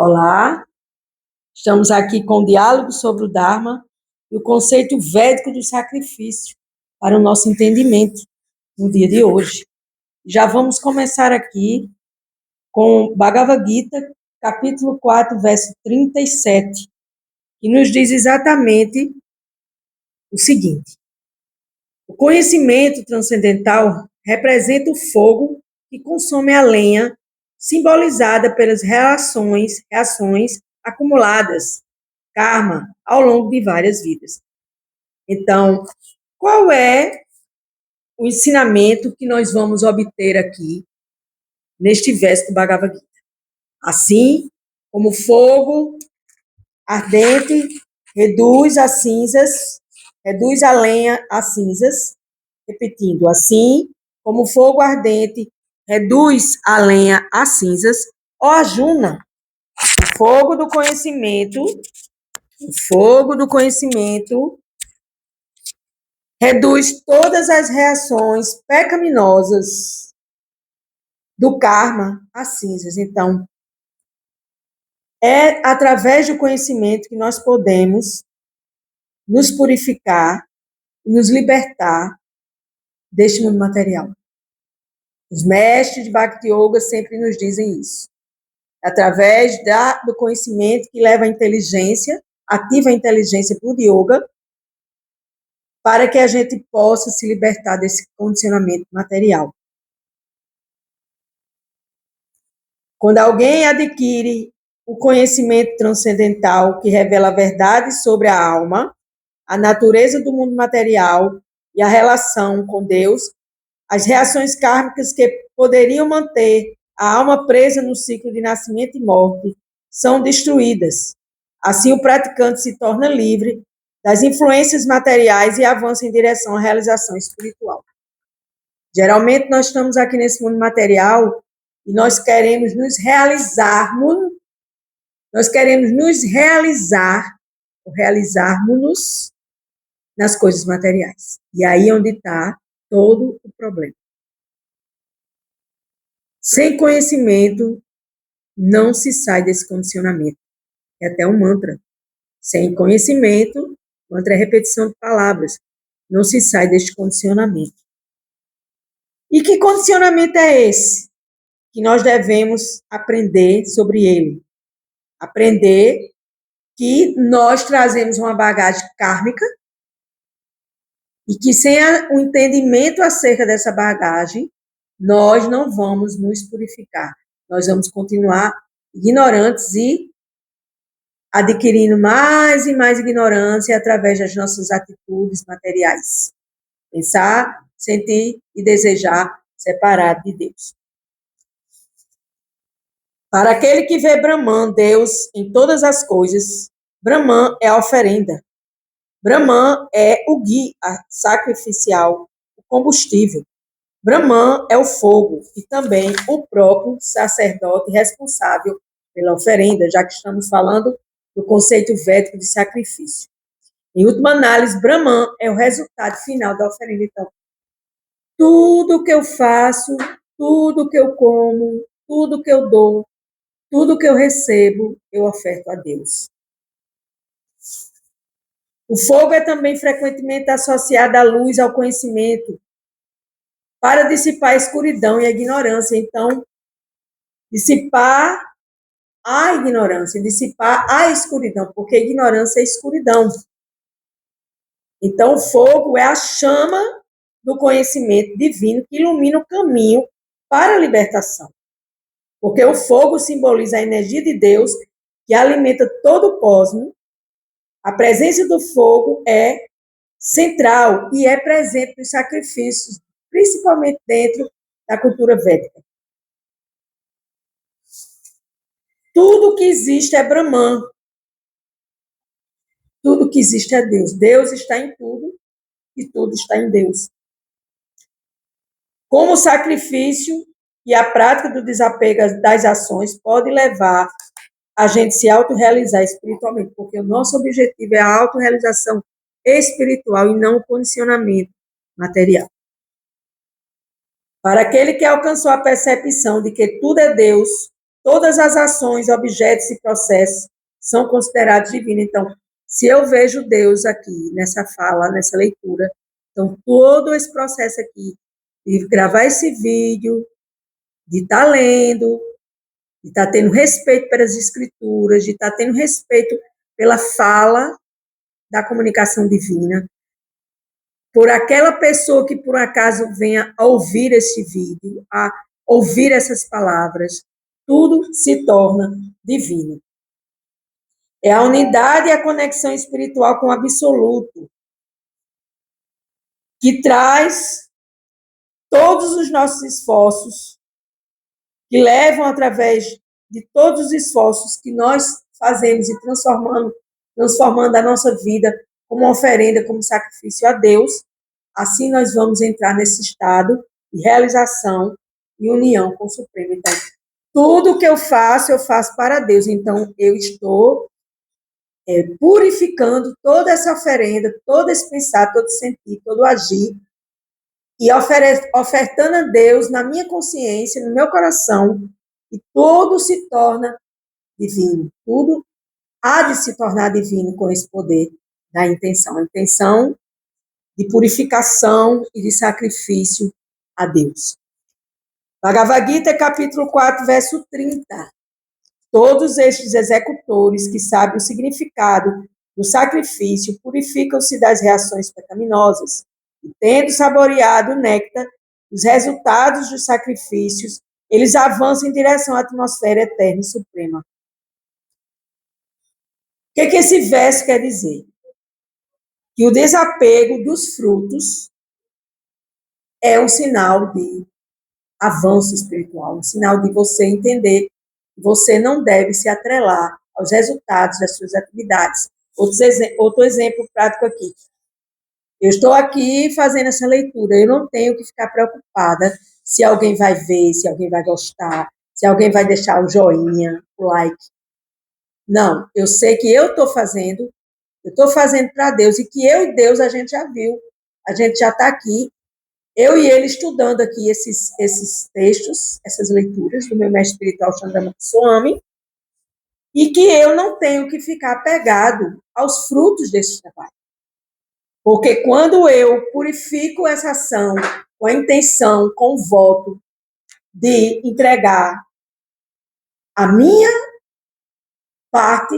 Olá, estamos aqui com o diálogo sobre o Dharma e o conceito védico do sacrifício para o nosso entendimento no dia de hoje. Já vamos começar aqui com Bhagavad Gita, capítulo 4, verso 37, que nos diz exatamente o seguinte: o conhecimento transcendental representa o fogo que consome a lenha, simbolizada pelas reações acumuladas, karma, ao longo de várias vidas. Então, qual é o ensinamento que nós vamos obter aqui neste verso do Bhagavad Gita? Assim como fogo ardente reduz a lenha a cinzas, repetindo, assim como fogo ardente reduz a lenha a cinzas, ó Arjuna, o fogo do conhecimento reduz todas as reações pecaminosas do karma a cinzas. Então, é através do conhecimento que nós podemos nos purificar e nos libertar deste mundo material. Os mestres de Bhakti Yoga sempre nos dizem isso. Através do conhecimento que leva a inteligência, ativa a inteligência por yoga, para que a gente possa se libertar desse condicionamento material. Quando alguém adquire o conhecimento transcendental que revela a verdade sobre a alma, a natureza do mundo material e a relação com Deus, as reações kármicas que poderiam manter a alma presa no ciclo de nascimento e morte são destruídas. Assim, o praticante se torna livre das influências materiais e avança em direção à realização espiritual. Geralmente, nós estamos aqui nesse mundo material e nós queremos nos realizarmos ou realizarmos-nos nas coisas materiais. E aí é onde está todo o problema. Sem conhecimento, não se sai desse condicionamento. É até um mantra. Sem conhecimento, mantra é repetição de palavras. Não se sai deste condicionamento. E que condicionamento é esse? Que nós devemos aprender sobre ele. Aprender que nós trazemos uma bagagem kármica e que sem o entendimento acerca dessa bagagem, nós não vamos nos purificar. Nós vamos continuar ignorantes e adquirindo mais e mais ignorância através das nossas atitudes materiais. Pensar, sentir e desejar separado de Deus. Para aquele que vê Brahman, Deus, em todas as coisas, Brahman é a oferenda. Brahman é o guia sacrificial, o combustível. Brahman é o fogo e também o próprio sacerdote responsável pela oferenda, já que estamos falando do conceito védico de sacrifício. Em última análise, Brahman é o resultado final da oferenda. Então, tudo que eu faço, tudo que eu como, tudo que eu dou, tudo que eu recebo, eu oferto a Deus. O fogo é também frequentemente associado à luz, ao conhecimento, para dissipar a escuridão e a ignorância. Então, dissipar a ignorância, dissipar a escuridão, porque ignorância é escuridão. Então, o fogo é a chama do conhecimento divino que ilumina o caminho para a libertação. Porque o fogo simboliza a energia de Deus que alimenta todo o cosmos. A presença do fogo é central e é presente nos sacrifícios, principalmente dentro da cultura védica. Tudo que existe é Brahman. Tudo que existe é Deus. Deus está em tudo e tudo está em Deus. Como o sacrifício e a prática do desapego das ações pode levar a gente se autorrealizar espiritualmente, porque o nosso objetivo é a autorrealização espiritual e não o condicionamento material. Para aquele que alcançou a percepção de que tudo é Deus, todas as ações, objetos e processos são considerados divinos. Então, se eu vejo Deus aqui nessa fala, nessa leitura, então todo esse processo aqui de gravar esse vídeo, de estar lendo, de estar tendo respeito pelas escrituras, de estar tendo respeito pela fala da comunicação divina, por aquela pessoa que por acaso venha a ouvir esse vídeo, a ouvir essas palavras, tudo se torna divino. É a unidade e a conexão espiritual com o absoluto que traz todos os nossos esforços, que levam através de todos os esforços que nós fazemos e transformando a nossa vida como oferenda, como sacrifício a Deus. Assim nós vamos entrar nesse estado de realização e união com o Supremo. Então, tudo que eu faço para Deus. Então, eu estou purificando toda essa oferenda, todo esse pensar, todo sentir, todo agir, e ofertando a Deus na minha consciência, no meu coração, e tudo se torna divino. Tudo há de se tornar divino com esse poder da intenção. A intenção de purificação e de sacrifício a Deus. Bhagavad Gita, capítulo 4, verso 30. Todos estes executores que sabem o significado do sacrifício purificam-se das reações pecaminosas e, tendo saboreado o néctar, os resultados dos sacrifícios, eles avançam em direção à atmosfera eterna e suprema. O que esse verso quer dizer? Que o desapego dos frutos é um sinal de avanço espiritual, um sinal de você entender que você não deve se atrelar aos resultados das suas atividades. Outro exemplo prático aqui. Eu estou aqui fazendo essa leitura, eu não tenho que ficar preocupada se alguém vai ver, se alguém vai gostar, se alguém vai deixar o joinha, o like. Não, eu sei que eu estou fazendo para Deus, e que eu e Deus a gente já viu, a gente já está aqui, eu e ele estudando aqui esses textos, essas leituras do meu mestre espiritual Chandramukhi Swami, e que eu não tenho que ficar apegado aos frutos desse trabalho. Porque quando eu purifico essa ação com a intenção, com o voto de entregar a minha parte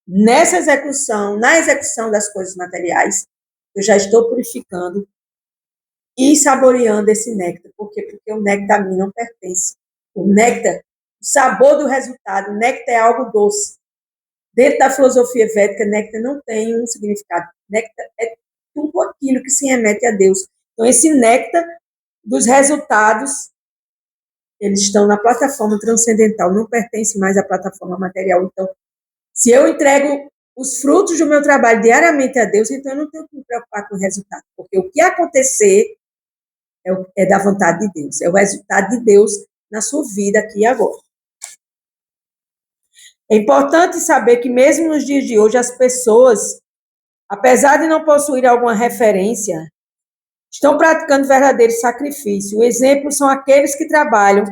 nessa execução, na execução das coisas materiais, eu já estou purificando e saboreando esse néctar. Por quê? Porque o néctar a mim não pertence. O néctar, o sabor do resultado, o néctar é algo doce. Dentro da filosofia védica, néctar não tem um significado. Néctar é tudo aquilo que se remete a Deus. Então, esse néctar dos resultados, eles estão na plataforma transcendental, não pertence mais à plataforma material. Então, se eu entrego os frutos do meu trabalho diariamente a Deus, então eu não tenho que me preocupar com o resultado, porque o que acontecer é da vontade de Deus, é o resultado de Deus na sua vida aqui e agora. É importante saber que mesmo nos dias de hoje, as pessoas, apesar de não possuir alguma referência, estão praticando verdadeiro sacrifício. O exemplo são aqueles que trabalham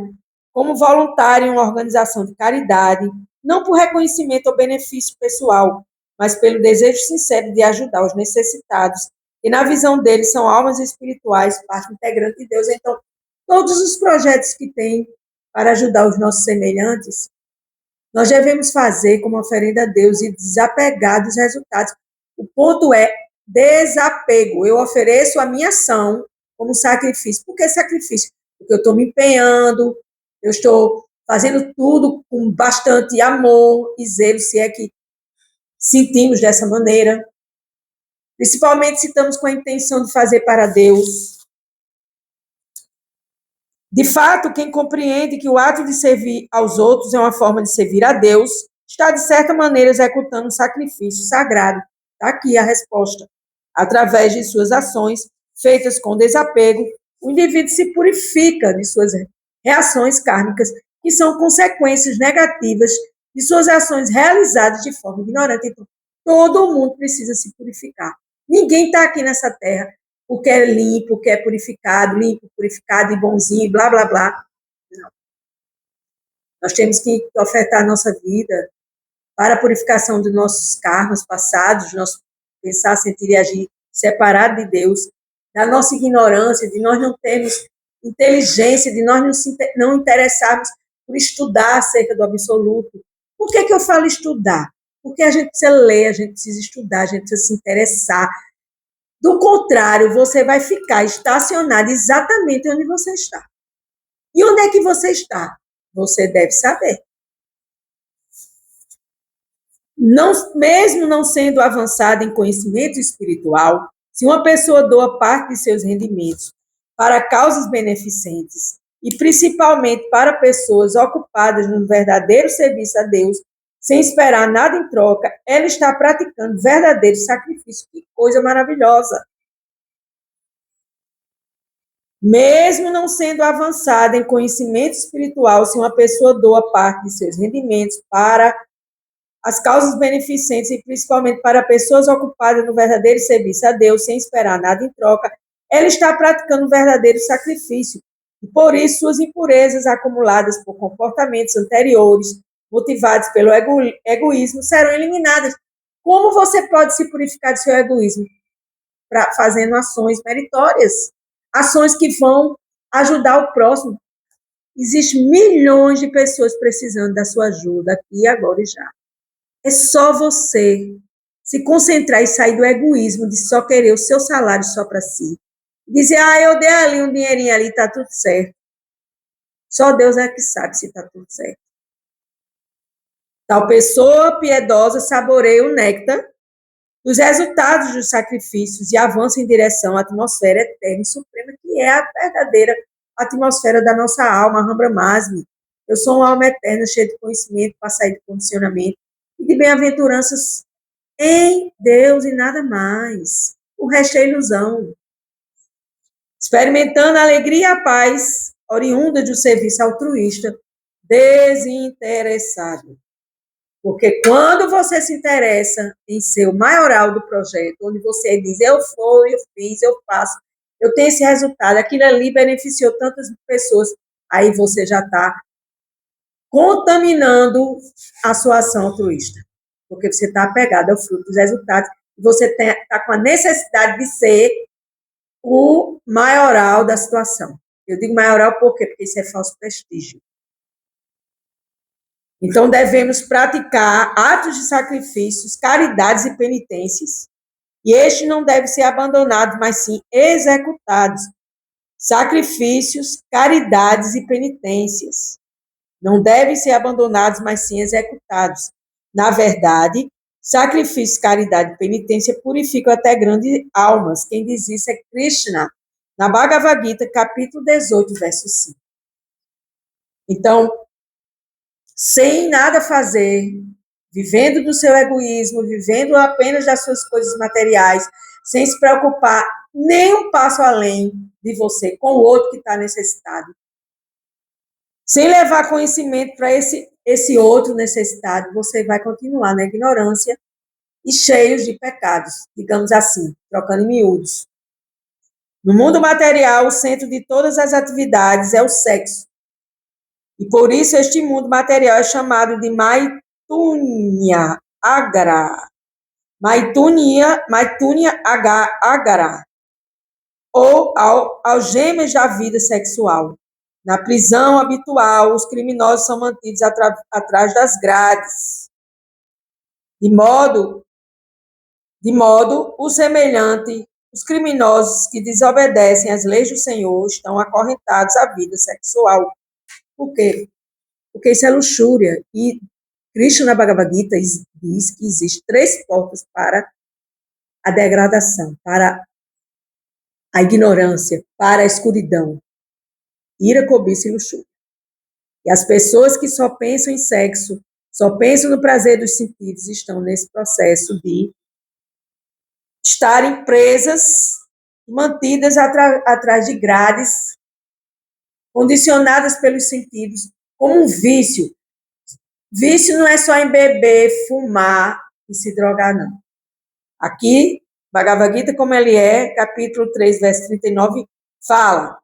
como voluntário em uma organização de caridade, não por reconhecimento ou benefício pessoal, mas pelo desejo sincero de ajudar os necessitados, e na visão deles são almas espirituais, parte integrante de Deus. Então, todos os projetos que tem para ajudar os nossos semelhantes, nós devemos fazer como oferenda a Deus e desapegar dos resultados. O ponto é desapego. Eu ofereço a minha ação como sacrifício. Por que sacrifício? Porque eu estou me empenhando, eu estou fazendo tudo com bastante amor e zelo, se é que sentimos dessa maneira. Principalmente se estamos com a intenção de fazer para Deus. De fato, quem compreende que o ato de servir aos outros é uma forma de servir a Deus, está, de certa maneira, executando um sacrifício sagrado. Está aqui a resposta. Através de suas ações, feitas com desapego, o indivíduo se purifica de suas reações kármicas, que são consequências negativas de suas ações realizadas de forma ignorante. Então, todo mundo precisa se purificar. Ninguém está aqui nessa terra porque é limpo, que é purificado, limpo, purificado e bonzinho, blá, blá, blá. Não. Nós temos que ofertar nossa vida para a purificação dos nossos karmas passados, nosso pensar, sentir e agir separado de Deus, da nossa ignorância, de nós não termos inteligência, de nós não interessarmos por estudar acerca do absoluto. Por que eu falo estudar? Porque a gente precisa ler, a gente precisa estudar, a gente precisa se interessar. Do contrário, você vai ficar estacionado exatamente onde você está. E onde é que você está? Você deve saber. Mesmo não sendo avançada em conhecimento espiritual, se uma pessoa doa parte de seus rendimentos para causas beneficentes e principalmente para pessoas ocupadas no verdadeiro serviço a Deus, sem esperar nada em troca, ela está praticando verdadeiro sacrifício. Que coisa maravilhosa! Mesmo não sendo avançada em conhecimento espiritual, se uma pessoa doa parte de seus rendimentos para as causas beneficentes e principalmente para pessoas ocupadas no verdadeiro serviço a Deus, sem esperar nada em troca, ela está praticando um verdadeiro sacrifício. E por isso, suas impurezas acumuladas por comportamentos anteriores, motivados pelo egoísmo, serão eliminadas. Como você pode se purificar do seu egoísmo? Fazendo ações meritórias, ações que vão ajudar o próximo. Existem milhões de pessoas precisando da sua ajuda aqui, agora e já. É só você se concentrar e sair do egoísmo de só querer o seu salário só para si. Dizer, eu dei ali um dinheirinho ali, tá tudo certo. Só Deus é que sabe se tá tudo certo. Tal pessoa piedosa saboreia o néctar dos resultados dos sacrifícios e avança em direção à atmosfera eterna e suprema, que é a verdadeira atmosfera da nossa alma, a Rambra Masmi. Eu sou uma alma eterna, cheia de conhecimento, para sair do condicionamento e de bem-aventuranças em Deus e nada mais. O resto é ilusão. Experimentando a alegria e a paz oriunda de um serviço altruísta desinteressado. Porque quando você se interessa em ser o maioral do projeto, onde você diz, eu fiz, eu faço, eu tenho esse resultado, aquilo ali beneficiou tantas pessoas, aí você já está contaminando a sua ação altruísta. Porque você está apegado ao fruto dos resultados, e você está com a necessidade de ser o maioral da situação. Eu digo maioral por quê? Porque isso é falso prestígio. Então, devemos praticar atos de sacrifícios, caridades e penitências. E este não deve ser abandonado, mas sim executados. Sacrifícios, caridades e penitências. Não devem ser abandonados, mas sim executados. Na verdade, sacrifício, caridade e penitência purificam até grandes almas. Quem diz isso é Krishna, na Bhagavad Gita, capítulo 18, verso 5. Então, sem nada fazer, vivendo do seu egoísmo, vivendo apenas das suas coisas materiais, sem se preocupar nem um passo além de você, com o outro que está necessitado, sem levar conhecimento para esse outro necessitado, você vai continuar na ignorância e cheios de pecados, digamos assim, trocando em miúdos. No mundo material, o centro de todas as atividades é o sexo. E por isso este mundo material é chamado de Maitunya Agara. Maitunya Agara. Ou algemas da vida sexual. Na prisão habitual, os criminosos são mantidos atrás das grades. De modo o semelhante, os criminosos que desobedecem às leis do Senhor estão acorrentados à vida sexual. Por quê? Porque isso é luxúria. E Krishna Bhagavad Gita diz que existem 3 portas para a degradação, para a ignorância, para a escuridão. Ira, cobiça e luxúria. E as pessoas que só pensam em sexo, só pensam no prazer dos sentidos, estão nesse processo de estarem presas, mantidas atrás de grades, condicionadas pelos sentidos, como um vício. Vício não é só em beber, fumar e se drogar, não. Aqui, Bhagavad Gita, como ele é, capítulo 3, verso 39, fala: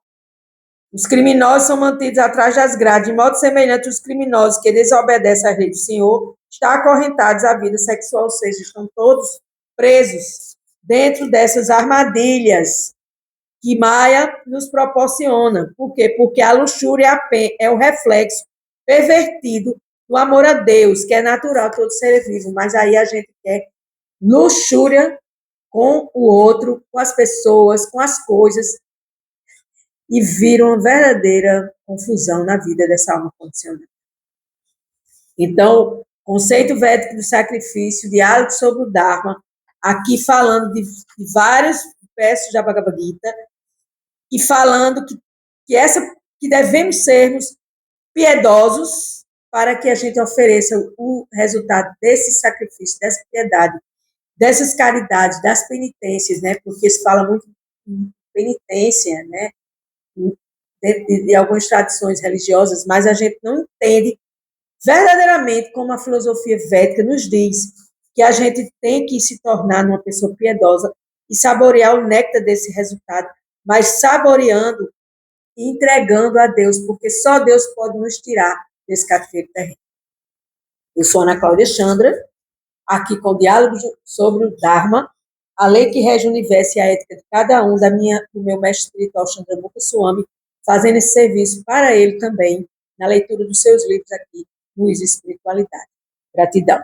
Os criminosos são mantidos atrás das grades, de modo semelhante aos criminosos que desobedecem à lei do Senhor, estão acorrentados à vida sexual, ou seja, estão todos presos dentro dessas armadilhas que Maia nos proporciona. Por quê? Porque a luxúria é o reflexo pervertido do amor a Deus, que é natural a todo ser vivo, mas aí a gente quer luxúria com o outro, com as pessoas, com as coisas, e vira uma verdadeira confusão na vida dessa alma condicionada. Então, conceito védico do sacrifício, diálogo sobre o Dharma, aqui falando de vários versos da Bhagavad Gita, e falando que devemos sermos piedosos para que a gente ofereça o resultado desse sacrifício, dessa piedade, dessas caridades, das penitências, né? Porque se fala muito em penitência, né? De algumas tradições religiosas, mas a gente não entende verdadeiramente como a filosofia védica nos diz que a gente tem que se tornar uma pessoa piedosa e saborear o néctar desse resultado, mas saboreando e entregando a Deus, porque só Deus pode nos tirar desse cativeiro terreno. Eu sou Ana Cláudia Chandra, aqui com diálogos sobre o Dharma, a lei que rege o universo e a ética de cada um, do meu mestre espiritual Chandramukha Swami, fazendo esse serviço para ele também, na leitura dos seus livros aqui, Luz e Espiritualidade. Gratidão.